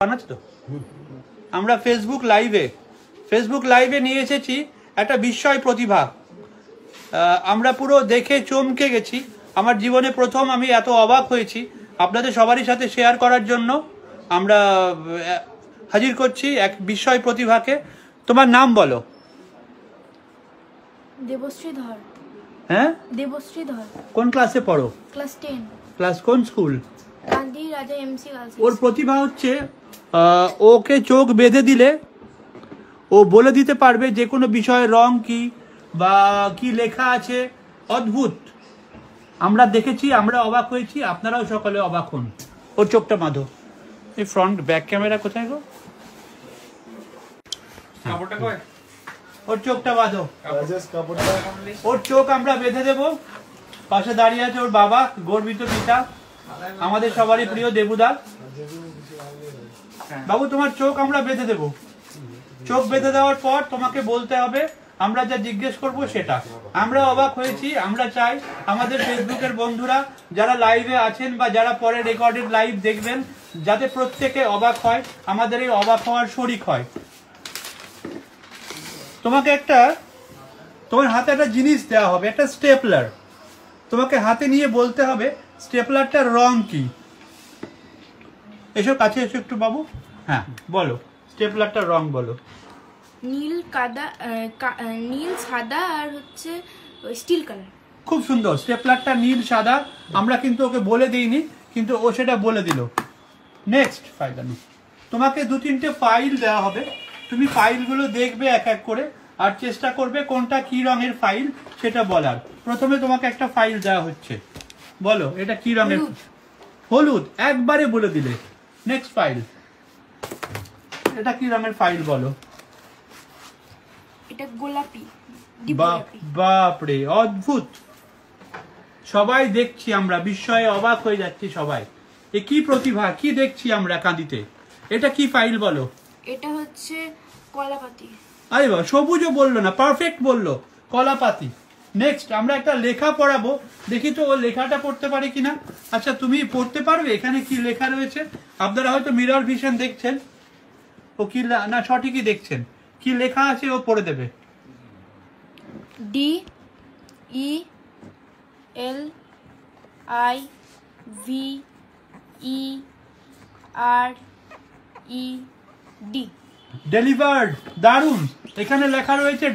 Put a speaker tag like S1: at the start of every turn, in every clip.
S1: বানাচ্ছ তো? আমরা ফেসবুক লাইভে নিয়ে এসেছি একটা বিস্ময় প্রতিভা। আমরা পুরো দেখে চমকে গেছি। আমার জীবনে প্রথম আমি এত অবাক হয়েছি। আপনাদের সবারই সাথে শেয়ার করার জন্য আমরা হাজির করছি এক বিস্ময় প্রতিভাকে। তোমার নাম বলো।
S2: দেবশ্রী ধর।
S1: হ্যাঁ,
S2: দেবশ্রী ধর।
S1: কোন ক্লাসে পড়ো?
S2: ক্লাস 10।
S1: ক্লাস কোন স্কুল?
S2: গান্ধী রাজা এমসি গার্লস।
S1: ওর প্রতিভা হচ্ছে ওকে চোখ বেঁধে দিলে ও বলে দিতে পারবে যে কোনো বিষয়ের রং কি বা কি লেখা আছে। অদ্ভুত। আমরা দেখেছি, আমরা অবাক হয়েছি, আপনারাও সকলে অবাক হন। ওর চোখটা বাঁধো। এই ফ্রন্ট ব্যাক ক্যামেরা কোথায় গো? ওর চোখটা বাঁধো। ওর চোখ আমরা বেঁধে দেব। পাশে দাঁড়িয়ে আছে ওর বাবা, গর্বিত পিতা, আমাদের সবারই প্রিয় দেবুদা। বাবু, তোমার চোখ আমরা বেঁধে দেব। চোখ বেঁধে দেওয়ার পর তোমাকে বলতে হবে আমরা যা জিজ্ঞেস করব সেটা। আমরা অবাক হয়েছি। আমরা চাই আমাদের ফেসবুকের বন্ধুরা যারা লাইভে আছেন বা যারা পরে রেকর্ডেড লাইভ দেখবেন, যাতে প্রত্যেকে অবাক হয়, আমাদের এই অবাক হওয়ার শরিক হয়। তোমাকে তোমার হাতে একটা জিনিস দেওয়া হবে, একটা স্টেপলার। তোমাকে হাতে নিয়ে বলতে হবে স্টেপলারটার রং কি। এসো কাছে এসো একটু বাবু। হ্যাঁ বলো, স্টেপলারটার রং বলো।
S2: নীল, নীল, সাদা আর হচ্ছে স্টিল কালার।
S1: খুব সুন্দর। স্টেপলারটা নীল সাদা। আমরা কিন্তু ওকে বলে দিইনি, কিন্তু ও সেটা বলে দিল। নেক্সট ফাইল আনো। তোমাকে 2-3টে ফাইল দেওয়া হবে। তুমি ফাইলগুলো দেখবে এক এক করে, আর চেষ্টা করবে কোনটা কি রঙের ফাইল সেটা বলার। প্রথমে তোমাকে একটা ফাইল দেওয়া হচ্ছে, বলো এটা কি রঙের? হলুদ। একবারে বলে দিলে। Next file. এটা কি রঙের ফাইল বলো?
S2: এটা গোলাপি।
S1: বাপরে, অদ্ভুত। সবাই দেখছি, আমরা বিস্ময়ে অবাক হয়ে যাচ্ছি সবাই। এ কি প্রতিভা, কি দেখছি আমরা কাঁদিতে। এটা কি ফাইল বলো?
S2: এটা হচ্ছে কলাপাতি।
S1: আরে বাবা, সবুজও বললো না, পারফেক্ট বললো, কলাপাতি। নেক্সট আমরা একটা লেখা পড়াবো, দেখি তো ও লেখাটা পড়তে পারে কিনা। আচ্ছা তুমি পড়তে পারবে এখানে কি লেখা রয়েছে? আপনারা হয়তো মিরর ভিশন দেখছেন, ও কি না সঠিকই দেখছেন। কি লেখা আছে ও পড়ে দেবে।
S2: DELIVERED।
S1: ডেলিভার্ড। দারুণ। এখানে লেখা রয়েছে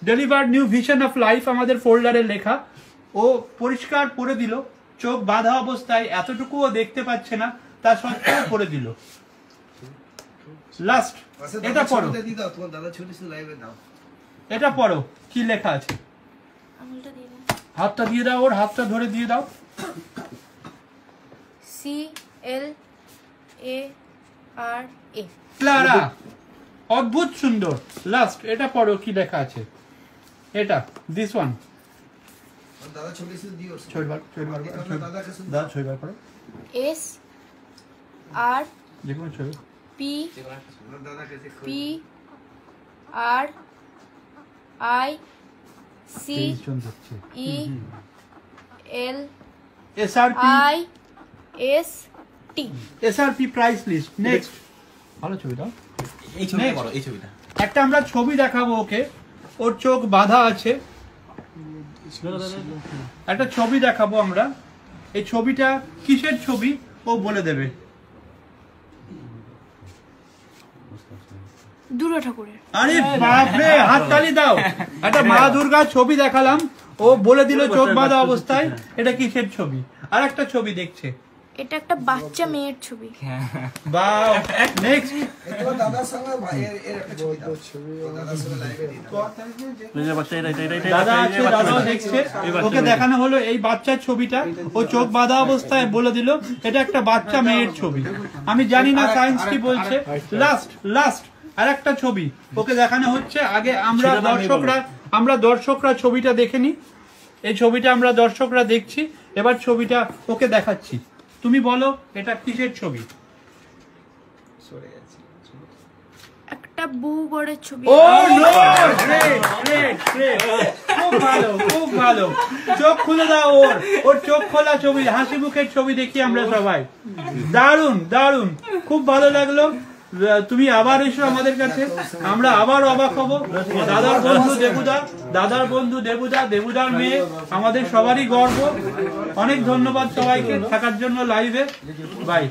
S1: delivered new vision of life, আমাদের ফোল্ডারে লেখা। ও পরিষ্কার পড়ে দিল। চোখ বাঁধা অবস্থায় এতটুকুও দেখতে পাচ্ছে না, তা সত্ত্বেও পড়ে দিল। লাস্ট এটা পড়ো। এটা পড়ো, কি লেখা আছে? হাতটা দিয়ে দাও, ওর হাতটা ধরে দিয়ে দাও।
S2: CLARA।
S1: ক্লারা। অদ্ভুত সুন্দর। লাস্ট এটা পড়ো, কি লেখা আছে? এটা দিস ওয়ান। দাদা ছবি দিও। দাদা ছবি বার করো।
S2: SR
S1: যে কোনো ছবি। SRP price list. নেক্সট ভালো ছবি দাও। এই ছবিটা করো, এই ছবিটা। একটা আমরা ছবি দেখাবো ওকে, ওর চোখ বাঁধা আছে। একটা ছবি দেখাবো আমরা। এই ছবিটা কিসের ছবি ও বলে দেবে।
S2: দুর্গা ঠাকুরের।
S1: আরে বাপরে, হাততালি দাও। একটা মা দুর্গার ছবি দেখালাম, ও বলে দিল চোখ বাঁধা অবস্থায় এটা কিসের ছবি। আর একটা ছবি দেখছে,
S2: এটা একটা বাচ্চা মেয়ের ছবি।
S1: বাহ। নেক্সট দাদা আছে, দাদাও দেখছে। ওকে দেখানো হলো এই বাচ্চার ছবিটা, ও চোখ বাঁধা অবস্থায় বলে দিল এটা একটা বাচ্চা মেয়ের ছবি। আমি জানি না সায়েন্স কি বলছে। লাস্ট আর একটা ছবি ওকে দেখানো হচ্ছে। আগে আমরা দর্শকরা ছবিটা দেখে নি। এই ছবিটা আমরা দর্শকরা দেখছি, এবার ছবিটা ওকে দেখাচ্ছি। তুমি বলো এটা কিসের ছবি?
S2: একটা বউ বরের ছবি।
S1: ও নো, গ্রেট। খুব খুব ভালো, খুব ভালো। চোখ খুলে দাও ওর চোখ খোলা ছবি, হাসি মুখের ছবি দেখি আমরা সবাই। দারুণ দারুণ, খুব ভালো লাগলো। তুমি আবার এসো আমাদের কাছে, আমরা আবার অবাক হব। দাদার বন্ধু দেবুদা, দেবুদার মেয়ে, আমাদের সবারই গর্ব। অনেক ধন্যবাদ সবাইকে থাকার জন্য লাইভে। বাই।